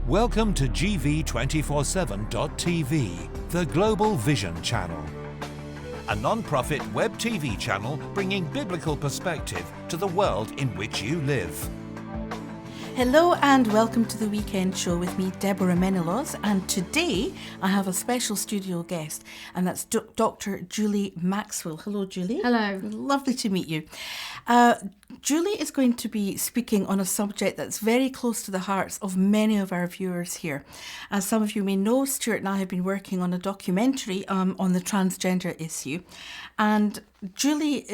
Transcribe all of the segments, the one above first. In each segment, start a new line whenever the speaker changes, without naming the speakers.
Welcome to GV247.tv, the Global Vision Channel, a non-profit web TV channel bringing biblical perspective to the world in which you live.
Hello and welcome to the weekend show with me, Deborah Menelaus, and today I have a special studio guest, and that's Dr. Julie Maxwell. Hello, Julie.
Hello.
Lovely to meet you. Julie is going to be speaking on a subject that's very close to the hearts of many of our viewers here. As some of you may know, Stuart and I have been working on a documentary on the transgender issue, and Julie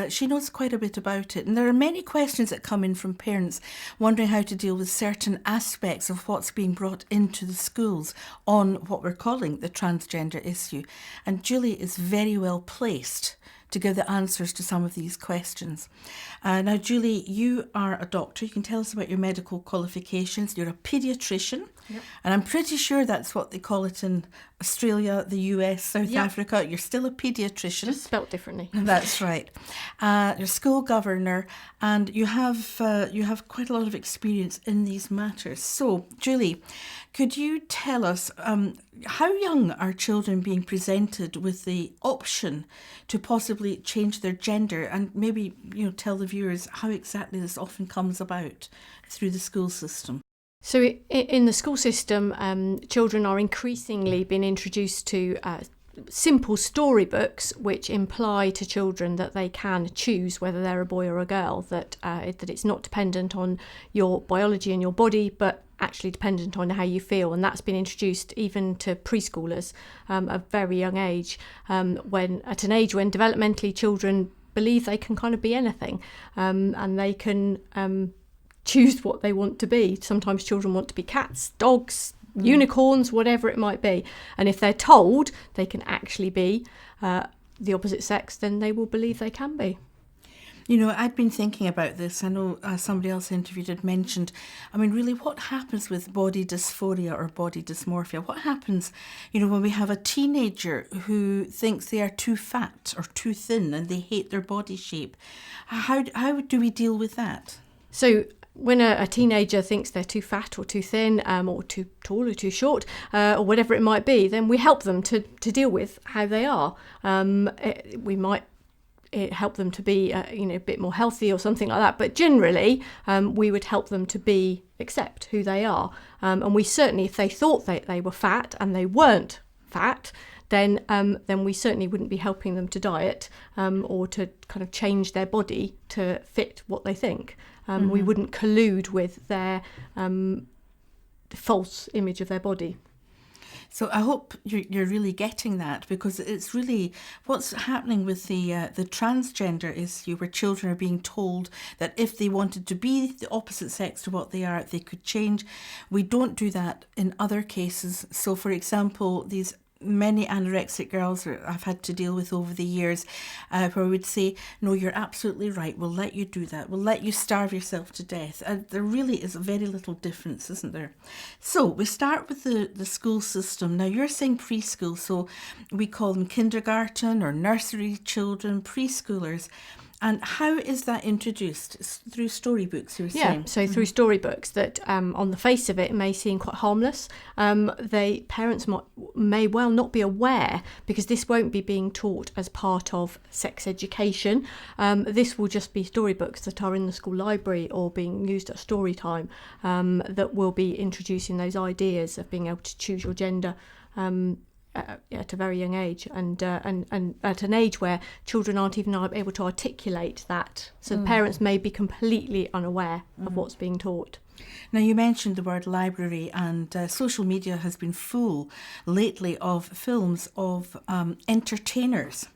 she knows quite a bit about it, and there are many questions that come in from parents wondering how to deal with certain aspects of what's being brought into the schools on what we're calling the transgender issue. And Julie is very well placed to give the answers to some of these questions. Now, Julie, you are a doctor. You can tell us about your medical qualifications. You're a paediatrician, yep. And I'm pretty sure that's what they call it in Australia, the US, South
Yep.
Africa. You're still a paediatrician.
Just spelt differently.
That's right. You're school governor, and you have quite a lot of experience in these matters. So, Julie, could you tell us how young are children being presented with the option to possibly change their gender, and maybe tell the viewers how exactly this often comes about through the school system?
So in the school system, children are increasingly being introduced to simple storybooks which imply to children that they can choose whether they're a boy or a girl, that it's not dependent on your biology and your body, but actually dependent on how you feel. And that's been introduced even to preschoolers at a very young age, when developmentally children believe they can kind of be anything, and they can choose what they want to be. Sometimes children want to be cats, dogs, unicorns, whatever it might be. And if they're told they can actually be the opposite sex, then they will believe they can be.
I'd been thinking about this. I know somebody else interviewed had mentioned, really what happens with body dysphoria or body dysmorphia? What happens, when we have a teenager who thinks they are too fat or too thin and they hate their body shape? How do we deal with that?
So when a teenager thinks they're too fat or too thin, or too tall or too short, or whatever it might be, then we help them to deal with how they are. We might help them to be a bit more healthy or something like that, but generally we would help them to accept who they are. And we certainly, if they thought they were fat and they weren't fat, then we certainly wouldn't be helping them to diet or to kind of change their body to fit what they think. We wouldn't collude with their false image of their body.
So I hope you're really getting that, because it's really what's happening with the transgender issue, where children are being told that if they wanted to be the opposite sex to what they are, they could change. We don't do that in other cases. So, for example, these many anorexic girls I've had to deal with over the years, where we would say, no, you're absolutely right, we'll let you do that, we'll let you starve yourself to death. There really is very little difference, isn't there? So we start with the school system. Now, you're saying preschool, so we call them kindergarten or nursery children, preschoolers. And how is that introduced? It's through storybooks, you were saying?
Yeah, so through storybooks that on the face of it may seem quite harmless. Parents may well not be aware, because this won't be being taught as part of sex education. This will just be storybooks that are in the school library or being used at story time, that will be introducing those ideas of being able to choose your gender at a very young age, and at an age where children aren't even able to articulate that. So parents may be completely unaware of what's being taught.
Now, you mentioned the word library, and social media has been full lately of films of entertainers,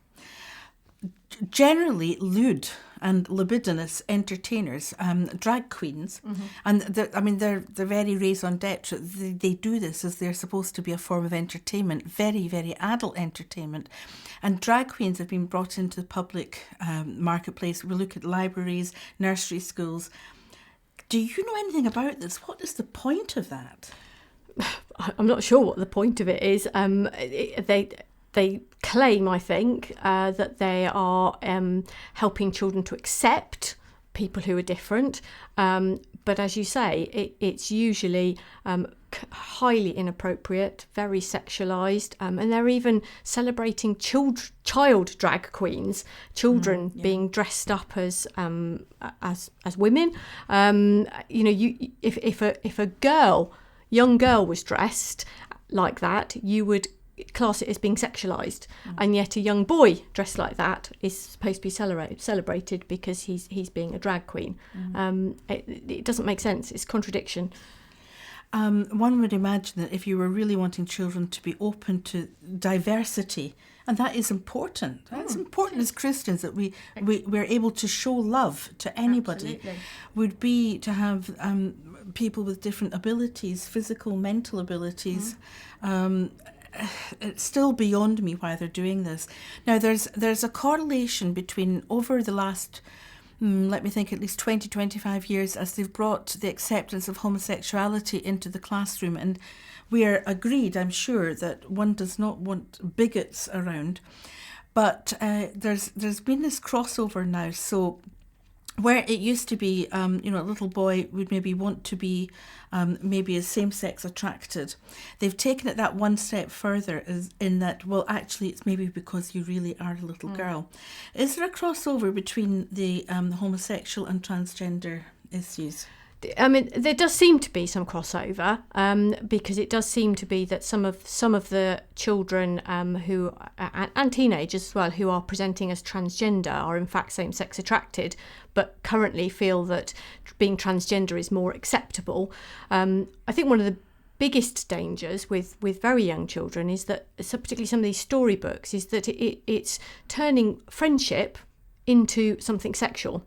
generally lewd and libidinous entertainers, drag queens, and they're very raison d'etre. They do this as they're supposed to be a form of entertainment, very, very adult entertainment. And drag queens have been brought into the public marketplace. We look at libraries, nursery schools. Do you know anything about this? What is the point of that?
I'm not sure what the point of it is. They claim, I think, that they are helping children to accept people who are different, But as you say, it's usually highly inappropriate, very sexualised, and they're even celebrating child drag queens, children being dressed up as women. If a young girl was dressed like that, you would class it as being sexualised, and yet a young boy dressed like that is supposed to be celebrated because he's being a drag queen. It doesn't make sense. It's contradiction.
One would imagine that if you were really wanting children to be open to diversity, and that is important. That's important as Christians, that we're able to show love to anybody.
Absolutely.
Would be to have people with different abilities, physical, mental abilities. It's still beyond me why they're doing this. Now, there's a correlation between over the last, let me think, at least 20, 25 years, as they've brought the acceptance of homosexuality into the classroom. And we are agreed, I'm sure, that one does not want bigots around. But there's been this crossover now. So where it used to be, a little boy would maybe want to be maybe as same-sex attracted. They've taken it that one step further, in that, well, actually, it's maybe because you really are a little girl. Is there a crossover between the homosexual and transgender issues?
I mean, there does seem to be some crossover, because it does seem to be that some of the children who and teenagers as well, who are presenting as transgender, are in fact same-sex attracted, but currently feel that being transgender is more acceptable. I think one of the biggest dangers with very young children is that, particularly some of these storybooks, is that it's turning friendship into something sexual.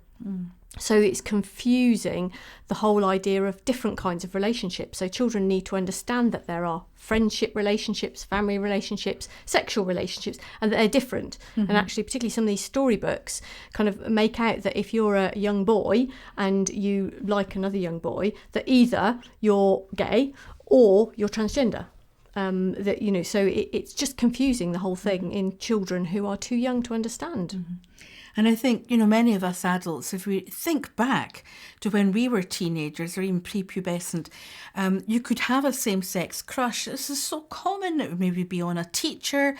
So it's confusing the whole idea of different kinds of relationships. So children need to understand that there are friendship relationships, family relationships, sexual relationships, and that they're different. And actually, particularly some of these storybooks kind of make out that if you're a young boy and you like another young boy, that either you're gay or you're transgender. So it's just confusing the whole thing in children who are too young to understand.
And I think, many of us adults, if we think back to when we were teenagers or even prepubescent, you could have a same-sex crush. This is so common. It would maybe be on a teacher.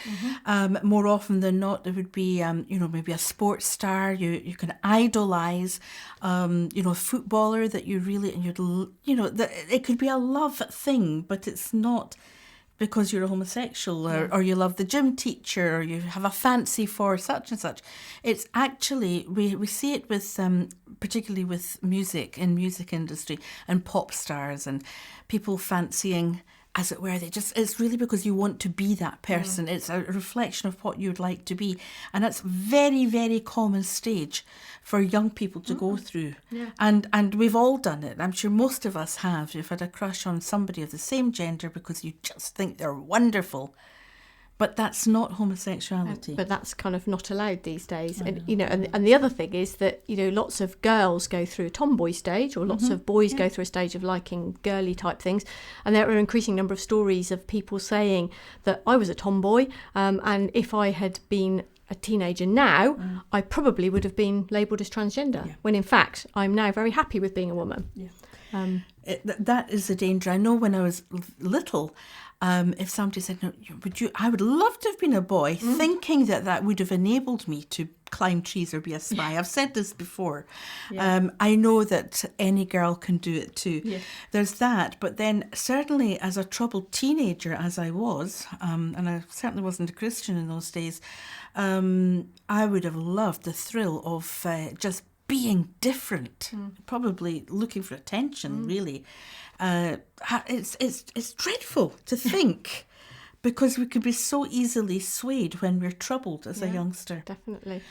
More often than not, it would be, maybe a sports star. You can idolise, a footballer that you really, it could be a love thing, but it's not because you're a homosexual or you love the gym teacher or you have a fancy for such and such. It's actually, we see it with, particularly with music, in music industry and pop stars and people fancying, as it were, it's really because you want to be that person. It's a reflection of what you'd like to be. And that's very, very common stage for young people to go through. Yeah. And we've all done it. I'm sure most of us have. You've had a crush on somebody of the same gender because you just think they're wonderful. But that's not homosexuality.
But that's kind of not allowed these days. And and the other thing is that, lots of girls go through a tomboy stage, or lots of boys go through a stage of liking girly type things. And there are an increasing number of stories of people saying that I was a tomboy, and if I had been a teenager now, I probably would have been labelled as transgender, when in fact I'm now very happy with being a woman.
That is the danger. I know when I was little, if somebody said, "No, I would love to have been a boy," thinking that would have enabled me to climb trees or be a spy. I've said this before. I know that any girl can do it too. Yeah. There's that, but then certainly as a troubled teenager, as I was, and I certainly wasn't a Christian in those days, I would have loved the thrill of just being different, probably looking for attention, really. It's dreadful to think, because we could be so easily swayed when we're troubled as a youngster.
Definitely.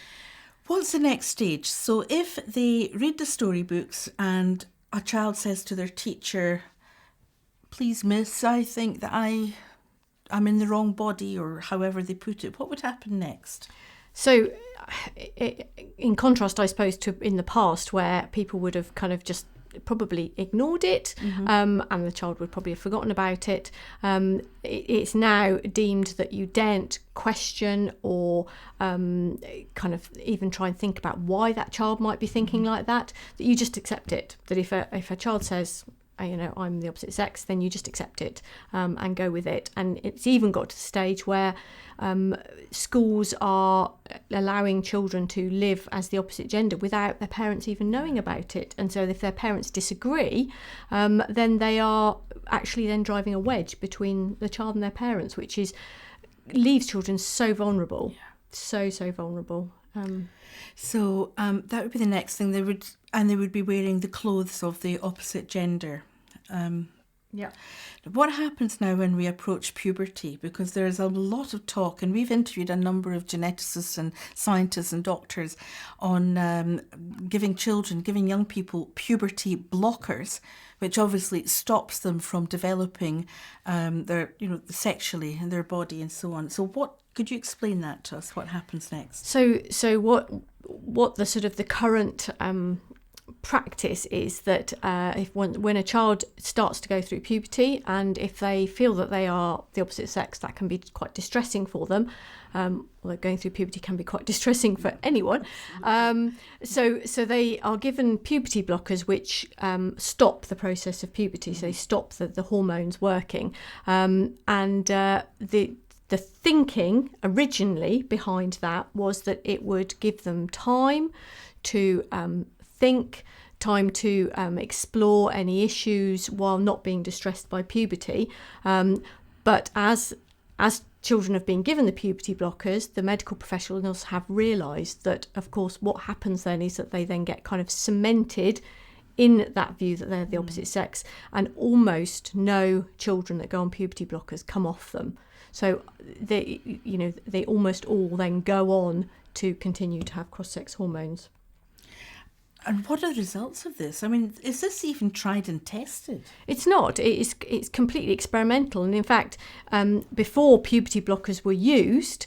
What's the next stage? So if they read the storybooks and a child says to their teacher, "Please, miss, I think that I'm in the wrong body," or however they put it, what would happen next?
So in contrast, I suppose, to in the past, where people would have kind of just probably ignored it, and the child would probably have forgotten about it. It's now deemed that you daren't question or kind of even try and think about why that child might be thinking like that you just accept it. That if a child says, I'm the opposite sex, then you just accept it and go with it. And it's even got to the stage where schools are allowing children to live as the opposite gender without their parents even knowing about it. And so if their parents disagree, then they are actually then driving a wedge between the child and their parents, which leaves children so vulnerable, so vulnerable.
So that would be the next thing. They would be wearing the clothes of the opposite gender. What happens now when we approach puberty? Because there's a lot of talk, and we've interviewed a number of geneticists and scientists and doctors on giving young people puberty blockers, which obviously stops them from developing sexually in their body and so on. So could you explain that to us? What happens next?
So what the sort of the current practice is that when a child starts to go through puberty, and if they feel that they are the opposite sex, that can be quite distressing for them. Although going through puberty can be quite distressing for anyone. So they are given puberty blockers which stop the process of puberty. So they stop the hormones working. The thinking originally behind that was that it would give them time to think, time to explore any issues while not being distressed by puberty. But as children have been given the puberty blockers, the medical professionals have realised that, of course, what happens then is that they then get kind of cemented in that view that they're the opposite sex, and almost no children that go on puberty blockers come off them. So they almost all then go on to continue to have cross-sex hormones.
And what are the results of this? I mean, is this even tried and tested?
It's not. It's completely experimental. And in fact, before puberty blockers were used,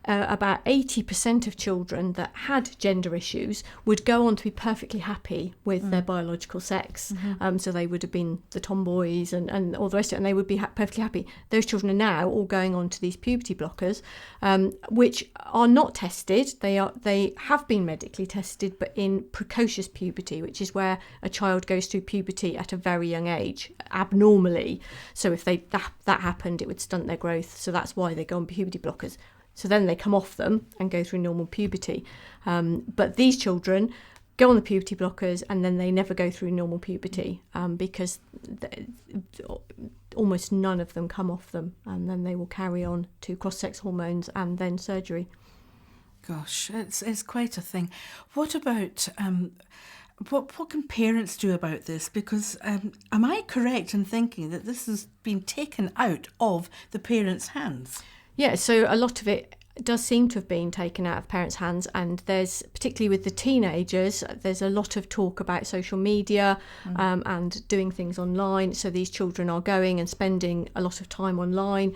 about 80% of children that had gender issues would go on to be perfectly happy with their biological sex. So they would have been the tomboys and all the rest of it, and they would be perfectly happy. Those children are now all going on to these puberty blockers, which are not tested. They have been medically tested, but in precocious puberty, which is where a child goes through puberty at a very young age, abnormally. So if that happened, it would stunt their growth. So that's why they go on puberty blockers. So then they come off them and go through normal puberty. But these children go on the puberty blockers and then they never go through normal puberty because almost none of them come off them. And then they will carry on to cross-sex hormones and then surgery.
Gosh, it's quite a thing. What about... What can parents do about this? Because am I correct in thinking that this has been taken out of the parents' hands?
Yeah, so a lot of it does seem to have been taken out of parents' hands, and there's, particularly with the teenagers, there's a lot of talk about social media and doing things online. So these children are going and spending a lot of time online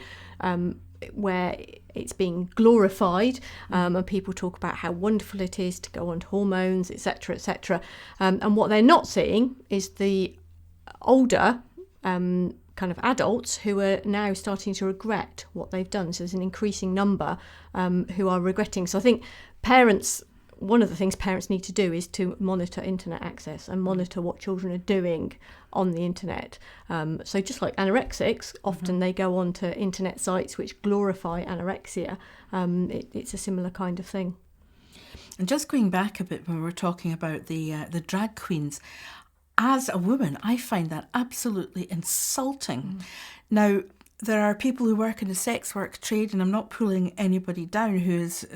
where it's being glorified, and people talk about how wonderful it is to go on to hormones, etc., etc. And what they're not seeing is the older kind of adults who are now starting to regret what they've done. So there's an increasing number who are regretting. So I think one of the things parents need to do is to monitor internet access and monitor what children are doing on the internet. So just like anorexics, often they go on to internet sites which glorify anorexia. It's a similar kind of thing.
And just going back a bit when we were talking about the drag queens, as a woman, I find that absolutely insulting. Now, there are people who work in the sex work trade, and I'm not pulling anybody down who is,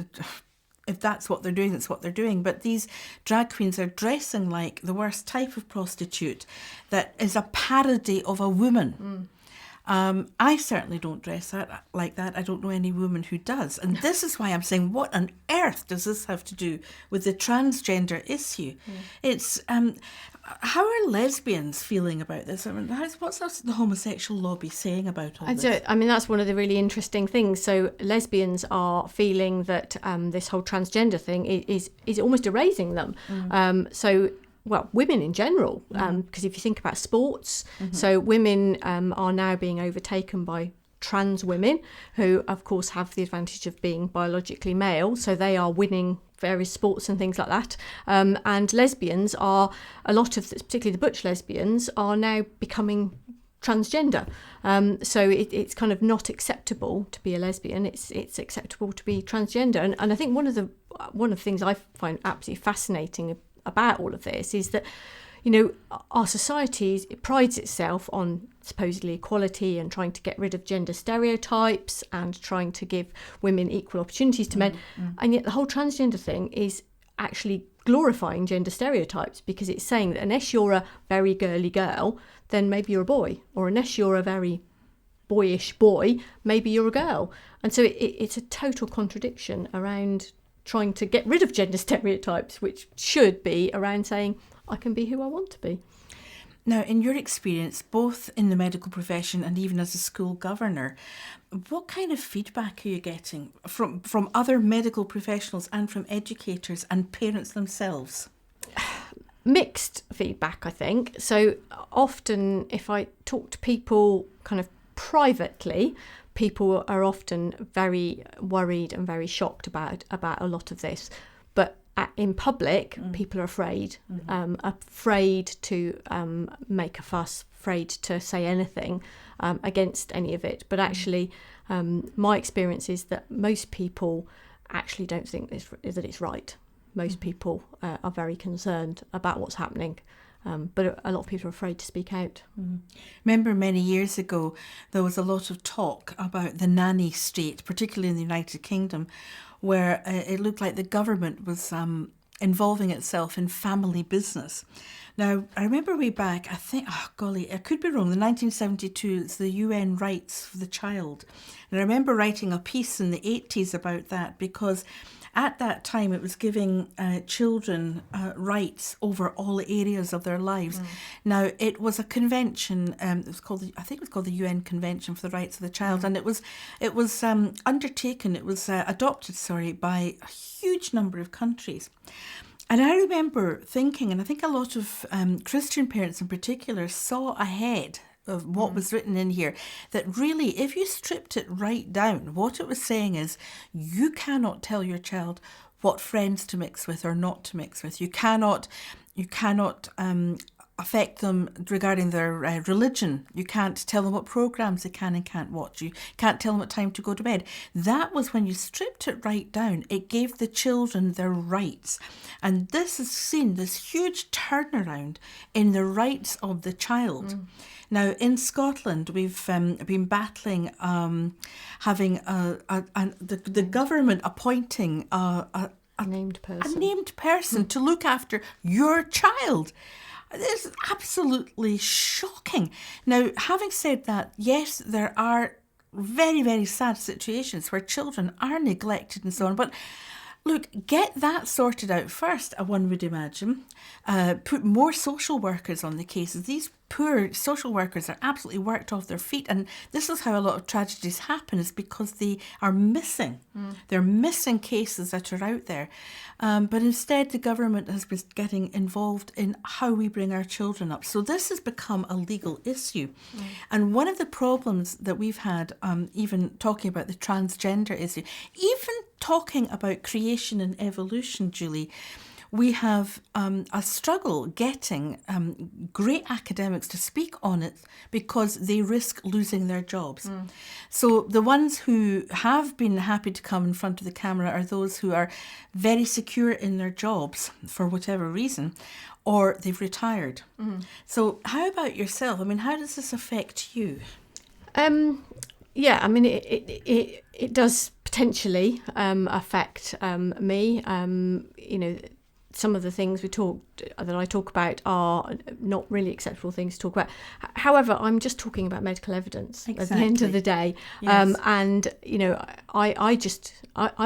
if that's what they're doing, that's what they're doing. But these drag queens are dressing like the worst type of prostitute that is a parody of a woman. I certainly don't dress like that. I don't know any woman who does. And this is why I'm saying, what on earth does this have to do with the transgender issue? It's how are lesbians feeling about this? I mean, what's the homosexual lobby saying about all this?
I mean, that's one of the really interesting things. So lesbians are feeling that this whole transgender thing is almost erasing them. So women in general, because if you think about sports, so women are now being overtaken by trans women, who of course have the advantage of being biologically male, so they are winning various sports and things like that. And lesbians are, a lot of, particularly the butch lesbians, are now becoming transgender. So it's kind of not acceptable to be a lesbian. It's acceptable to be transgender. And I think one of the things I find absolutely fascinating about all of this is that, you know, our society prides itself on supposedly equality and trying to get rid of gender stereotypes and trying to give women equal opportunities to men. And yet the whole transgender thing is actually glorifying gender stereotypes, because it's saying that unless you're a very girly girl, then maybe you're a boy, or unless you're a very boyish boy, maybe you're a girl. And so it's a total contradiction around trying to get rid of gender stereotypes, which should be around saying, I can be who I want to be.
Now, in your experience, both in the medical profession and even as a school governor, what kind of feedback are you getting from other medical professionals and from educators and parents themselves?
Mixed feedback, I think. So often if I talk to people kind of privately, people are often very worried and very shocked about a lot of this. But in public, people are afraid, afraid to make a fuss, afraid to say anything against any of it. But actually, my experience is that most people actually don't think that it's right. Most people are very concerned about what's happening. But a lot of people are afraid to speak out.
Remember many years ago, there was a lot of talk about the nanny state, particularly in the United Kingdom, where it looked like the government was involving itself in family business. Now, I remember way back, I think, oh golly, I could be wrong, the 1972, it's the UN Rights for the Child. And I remember writing a piece in the 80s about that, because at that time, it was giving children rights over all areas of their lives. Now, it was a convention. It was called, I think, it was called the UN Convention for the Rights of the Child, and it was undertaken. It was adopted, by a huge number of countries. And I remember thinking, and I think a lot of Christian parents in particular saw ahead of what was written in here, that really, if you stripped it right down, what it was saying is you cannot tell your child what friends to mix with or not to mix with. You cannot affect them regarding their religion. You can't tell them what programs they can and can't watch. You can't tell them what time to go to bed. That was when you stripped it right down. It gave the children their rights. And this has seen this huge turnaround in the rights of the child. Now, in Scotland, we've been battling having the government appointing a named person to look after your child. This is absolutely shocking. Now, having said that, yes, there are very, very sad situations where children are neglected and so on, but look, get that sorted out first, one would imagine. Put more social workers on the cases. These poor social workers are absolutely worked off their feet, and this is how a lot of tragedies happen, is because they are missing. They're missing cases that are out there. But instead, the government has been getting involved in how we bring our children up. So this has become a legal issue. And one of the problems that we've had, even talking about the transgender issue, even talking about creation and evolution, Julie, we have a struggle getting great academics to speak on it because they risk losing their jobs. So the ones who have been happy to come in front of the camera are those who are very secure in their jobs for whatever reason, or they've retired. So how about yourself? I mean, how does this affect you?
Yeah, I mean, it does potentially affect me. You know, some of the things that I talk about are not really acceptable things to talk about. However, I'm just talking about medical evidence at the end of the day.
Yes.
And, you know, I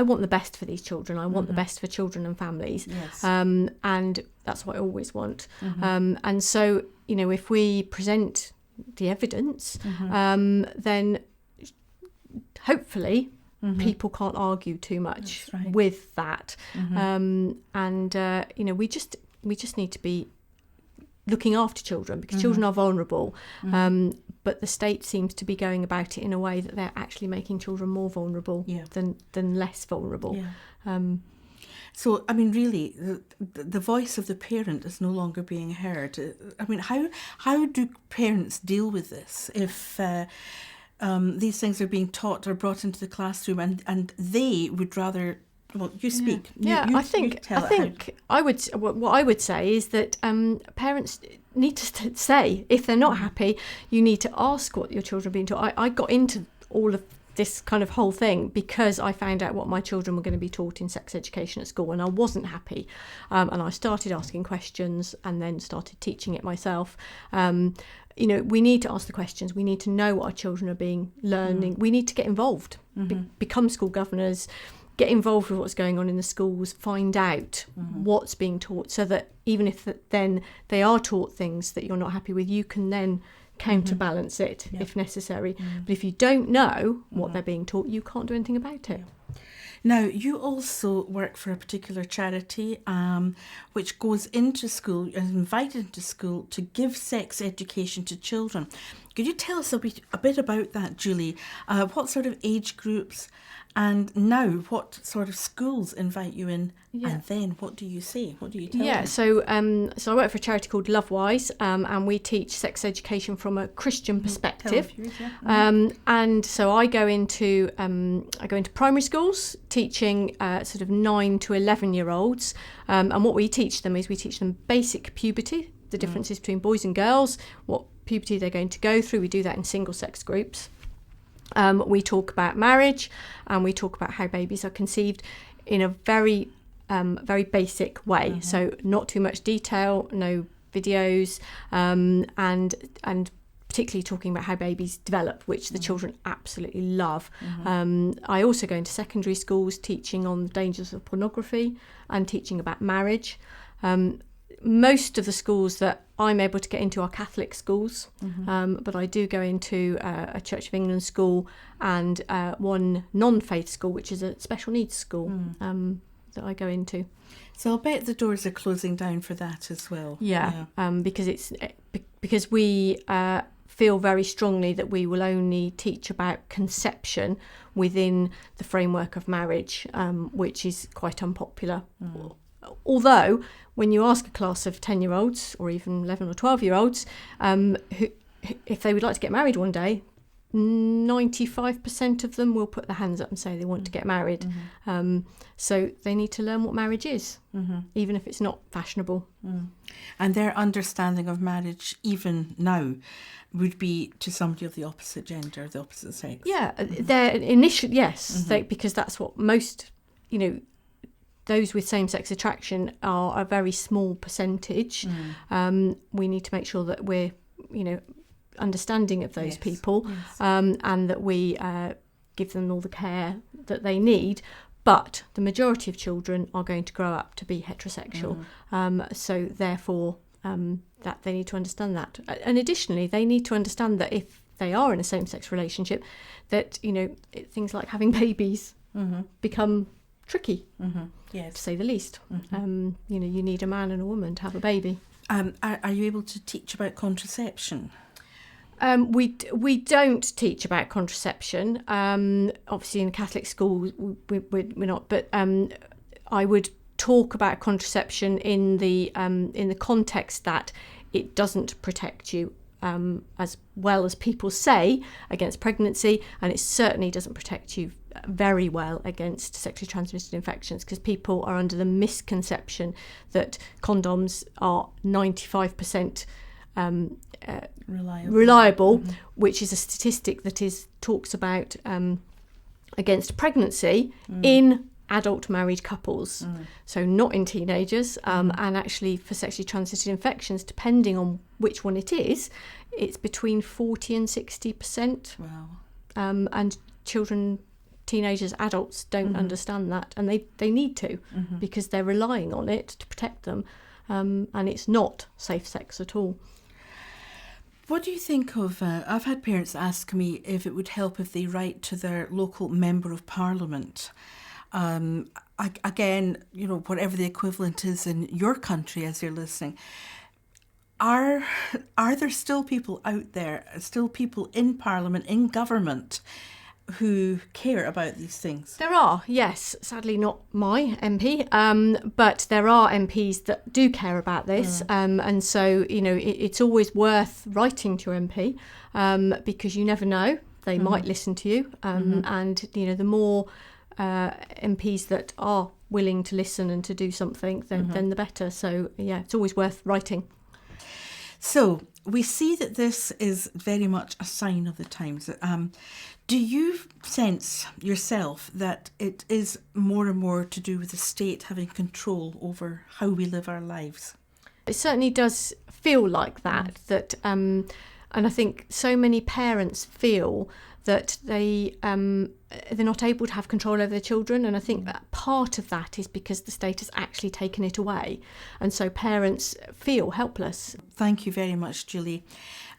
want the best for these children. I want the best for children and families.
Yes.
And that's what I always want. And so, you know, if we present the evidence, then hopefully people can't argue too much with that. And you know, we just need to be looking after children, because children are vulnerable. But the state seems to be going about it in a way that they're actually making children more vulnerable than less vulnerable.
So, I mean, really, the voice of the parent is no longer being heard. I mean, how do parents deal with this if these things are being taught or brought into the classroom and they would rather... Well, you speak.
I think what I would say is that parents need to say, if they're not happy, you need to ask what your children are being taught. I got into all of this kind of whole thing because I found out what my children were going to be taught in sex education at school, and I wasn't happy. And I started asking questions and then started teaching it myself. We need to ask the questions. We need to know what our children are being learning. We need to get involved, become school governors, get involved with what's going on in the schools, find out what's being taught, so that even if then they are taught things that you're not happy with, you can then counterbalance it if necessary. But if you don't know what they're being taught, you can't do anything about it.
Now, you also work for a particular charity which goes into school and is invited into school to give sex education to children. Could you tell us a bit about that, Julie? What sort of age groups, and now what sort of schools invite you in? And then what do you say? What do you tell them?
So I work for a charity called Lovewise, and we teach sex education from a Christian perspective. And so I go into primary schools teaching sort of 9 to 11-year-olds, and what we teach them is we teach them basic puberty, the differences between boys and girls, what puberty they're going to go through. We do that in single sex groups. We talk about marriage, and we talk about how babies are conceived in a very basic way. So not too much detail, no videos, and particularly talking about how babies develop, which the children absolutely love. I also go into secondary schools teaching on the dangers of pornography and teaching about marriage. Most of the schools that I'm able to get into are Catholic schools, but I do go into a Church of England school and one non-faith school, which is a special needs school that I go into.
So I'll bet the doors are closing down for that as well.
Because we feel very strongly that we will only teach about conception within the framework of marriage, which is quite unpopular. Although, when you ask a class of 10-year-olds or even 11 or 12-year-olds, who, if they would like to get married one day, 95% of them will put their hands up and say they want to get married. So they need to learn what marriage is, even if it's not fashionable.
And their understanding of marriage, even now, would be to somebody of the opposite gender, the opposite sex.
Their initial, because that's what most, those with same-sex attraction are a very small percentage. We need to make sure that we're, understanding of those people, and that we give them all the care that they need. But the majority of children are going to grow up to be heterosexual. So therefore, that they need to understand that. And additionally, they need to understand that if they are in a same-sex relationship, that, things like having babies become tricky, to say the least. You need a man and a woman to have a baby.
Are you able to teach about contraception?
We don't teach about contraception. Obviously, in Catholic schools, we're not. But I would talk about contraception in the context that it doesn't protect you as well as people say against pregnancy, and it certainly doesn't protect you very well against sexually transmitted infections, because people are under the misconception that condoms are 95% reliable, which is a statistic that talks about against pregnancy in adult married couples, so not in teenagers, and actually for sexually transmitted infections, depending on which one it is, it's between 40 and 60%.
Wow.
And children, teenagers, adults don't understand that, and they need to, because they're relying on it to protect them, and it's not safe sex at all.
What do you think of, I've had parents ask me if it would help if they write to their local member of parliament. Again, whatever the equivalent is in your country as you're listening. Are there still people out there, still people in Parliament, in government, who care about these things?
There are, yes. Sadly not my MP, but there are MPs that do care about this. And so, it's always worth writing to your MP because you never know. They might listen to you. And, the more MPs that are willing to listen and to do something, then the better. So, yeah, it's always worth writing.
So we see that this is very much a sign of the times. Do you sense yourself that it is more and more to do with the state having control over how we live our lives?
It certainly does feel like that. And I think so many parents feel that they're not able to have control over their children, and I think that part of that is because the state has actually taken it away, and so parents feel helpless.
Thank you very much, Julie.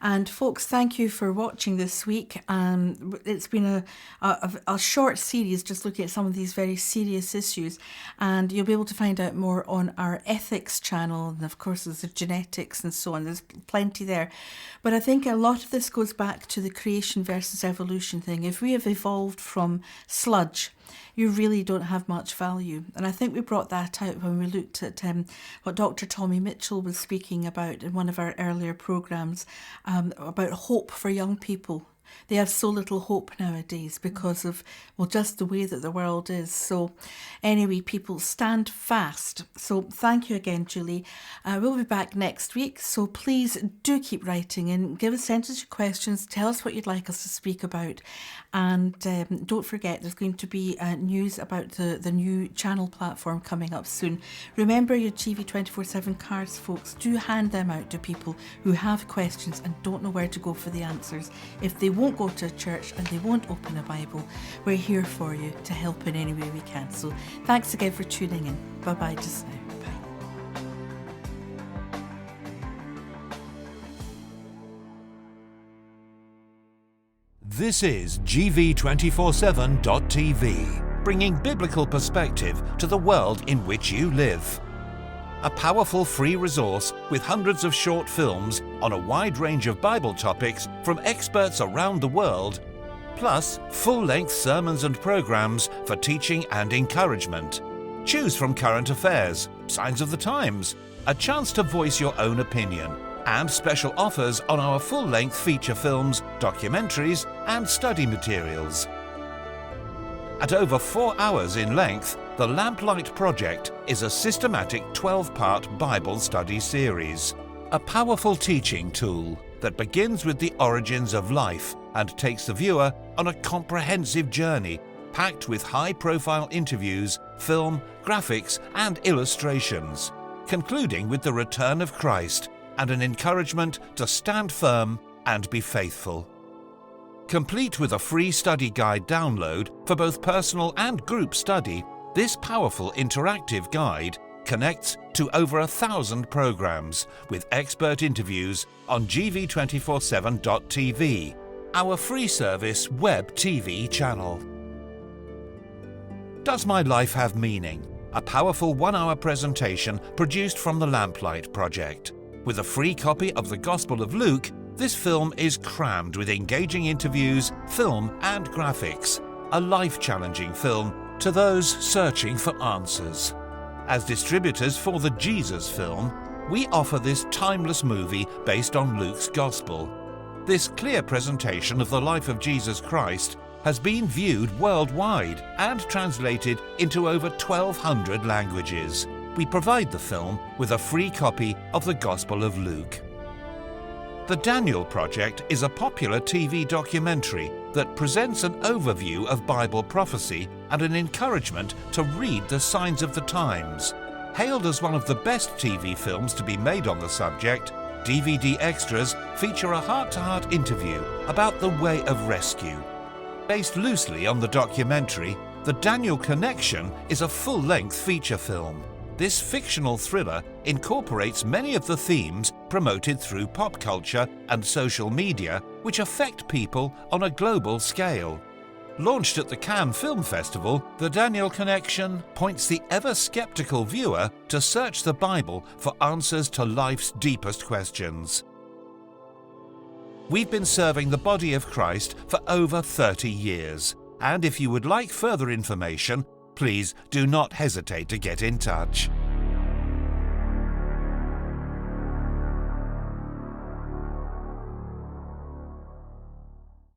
And folks, thank you for watching this week. It's been a short series just looking at some of these very serious issues, and you'll be able to find out more on our ethics channel, and of course there's the genetics and so on. There's plenty there. But I think a lot of this goes back to the creation versus evolution thing. If we have evolved from sludge, you really don't have much value. And I think we brought that out when we looked at what Dr. Tommy Mitchell was speaking about in one of our earlier programmes, about hope for young people. They have so little hope nowadays because of, just the way that the world is. So anyway, people, stand fast. So thank you again, Julie. We'll be back next week. So please do keep writing in. Send us your questions. Tell us what you'd like us to speak about. And don't forget, there's going to be news about the new channel platform coming up soon. Remember your GV247 cards, folks. Do hand them out to people who have questions and don't know where to go for the answers. If they won't go to a church and they won't open a Bible, we're here for you to help in any way we can. So thanks again for tuning in. Bye-bye just now. Bye.
This is GV247.tv, bringing biblical perspective to the world in which you live. A powerful free resource with hundreds of short films on a wide range of Bible topics from experts around the world, plus full-length sermons and programs for teaching and encouragement. Choose from current affairs, signs of the times, a chance to voice your own opinion, and special offers on our full-length feature films, documentaries, and study materials. At over 4 hours in length, the Lamplight Project is a systematic 12-part Bible study series, a powerful teaching tool that begins with the origins of life and takes the viewer on a comprehensive journey packed with high-profile interviews, film, graphics, and illustrations, concluding with the return of Christ and an encouragement to stand firm and be faithful. Complete with a free study guide download for both personal and group study, this powerful interactive guide connects to over 1,000 programs with expert interviews on GV247.tv, our free service web TV channel. Does My Life Have Meaning? A powerful 1-hour presentation produced from the Lamplight Project. With a free copy of the Gospel of Luke, this film is crammed with engaging interviews, film and graphics, a life-challenging film to those searching for answers. As distributors for the Jesus film, we offer this timeless movie based on Luke's Gospel. This clear presentation of the life of Jesus Christ has been viewed worldwide and translated into over 1,200 languages. We provide the film with a free copy of the Gospel of Luke. The Daniel Project is a popular TV documentary that presents an overview of Bible prophecy and an encouragement to read the signs of the times. Hailed as one of the best TV films to be made on the subject, DVD extras feature a heart-to-heart interview about the way of rescue. Based loosely on the documentary, The Daniel Connection is a full-length feature film. This fictional thriller incorporates many of the themes promoted through pop culture and social media which affect people on a global scale. Launched at the Cannes Film Festival, the Daniel Connection points the ever-skeptical viewer to search the Bible for answers to life's deepest questions. We've been serving the body of Christ for over 30 years, and if you would like further information, please do not hesitate to get in touch.